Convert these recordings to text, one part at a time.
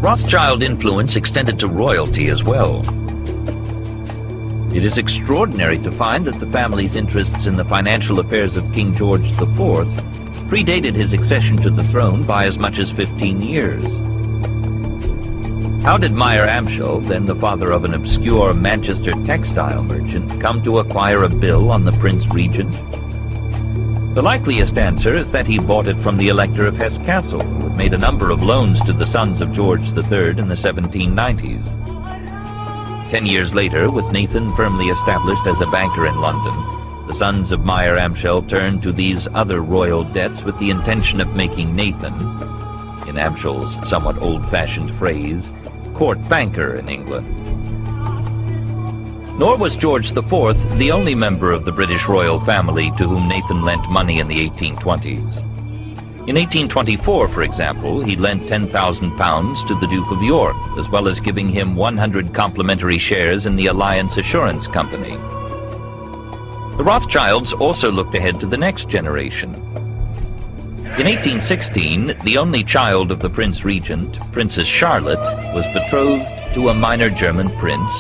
Rothschild influence extended to royalty as well. It is extraordinary to find that the family's interests in the financial affairs of King George IV predated his accession to the throne by as much as 15 years. How did Meyer Amschel, then the father of an obscure Manchester textile merchant, come to acquire a bill on the Prince Regent? The likeliest answer is that he bought it from the Elector of Hesse Castle, who had made a number of loans to the sons of George III in the 1790s. 10 years later, with Nathan firmly established as a banker in London, the sons of Meyer Amschel turned to these other royal debts with the intention of making Nathan, in Amschel's somewhat old-fashioned phrase, court banker in England. Nor was George IV the only member of the British royal family to whom Nathan lent money in the 1820s. In 1824, for example, he lent £10,000 to the Duke of York, as well as giving him 100 complimentary shares in the Alliance Assurance Company. The Rothschilds also looked ahead to the next generation. In 1816, the only child of the Prince Regent, Princess Charlotte, was betrothed to a minor German prince,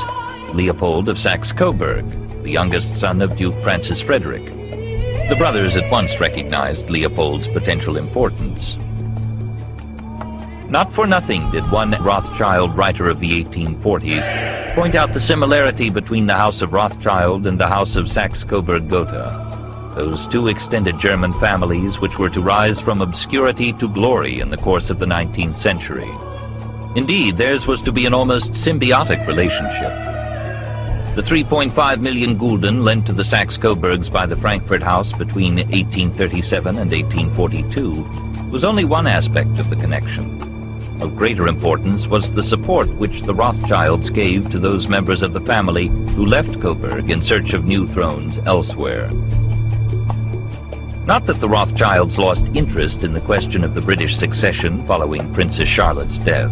Leopold of Saxe-Coburg, the youngest son of Duke Francis Frederick. The brothers at once recognized Leopold's potential importance. Not for nothing did one Rothschild writer of the 1840s point out the similarity between the House of Rothschild and the House of Saxe-Coburg-Gotha, those two extended German families which were to rise from obscurity to glory in the course of the 19th century. Indeed, theirs was to be an almost symbiotic relationship. The 3.5 million gulden lent to the Saxe-Coburgs by the Frankfurt House between 1837 and 1842 was only one aspect of the connection. Of greater importance was the support which the Rothschilds gave to those members of the family who left Coburg in search of new thrones elsewhere. Not that the Rothschilds lost interest in the question of the British succession following Princess Charlotte's death.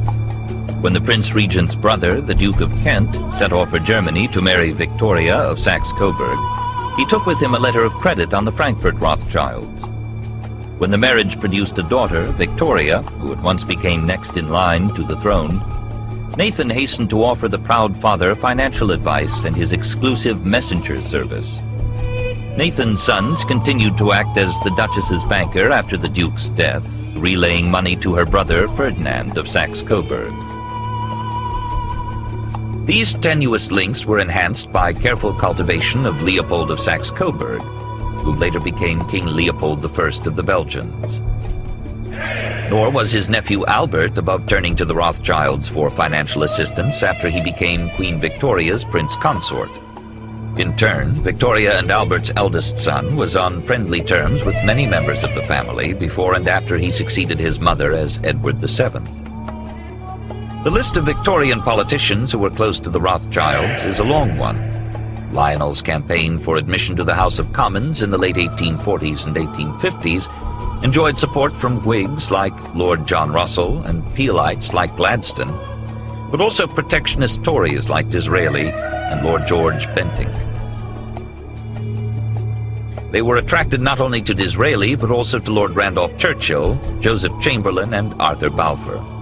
When the Prince Regent's brother, the Duke of Kent, set off for Germany to marry Victoria of Saxe-Coburg, he took with him a letter of credit on the Frankfurt Rothschilds. When the marriage produced a daughter, Victoria, who at once became next in line to the throne, Nathan hastened to offer the proud father financial advice and his exclusive messenger service. Nathan's sons continued to act as the Duchess's banker after the Duke's death, relaying money to her brother Ferdinand of Saxe-Coburg. These tenuous links were enhanced by careful cultivation of Leopold of Saxe-Coburg, who later became King Leopold I of the Belgians. Nor was his nephew Albert above turning to the Rothschilds for financial assistance after he became Queen Victoria's prince consort. In turn, Victoria and Albert's eldest son was on friendly terms with many members of the family before and after he succeeded his mother as Edward VII. The list of Victorian politicians who were close to the Rothschilds is a long one. Lionel's campaign for admission to the House of Commons in the late 1840s and 1850s enjoyed support from Whigs like Lord John Russell and Peelites like Gladstone, but also protectionist Tories like Disraeli and Lord George Bentinck. They were attracted not only to Disraeli, but also to Lord Randolph Churchill, Joseph Chamberlain, and Arthur Balfour.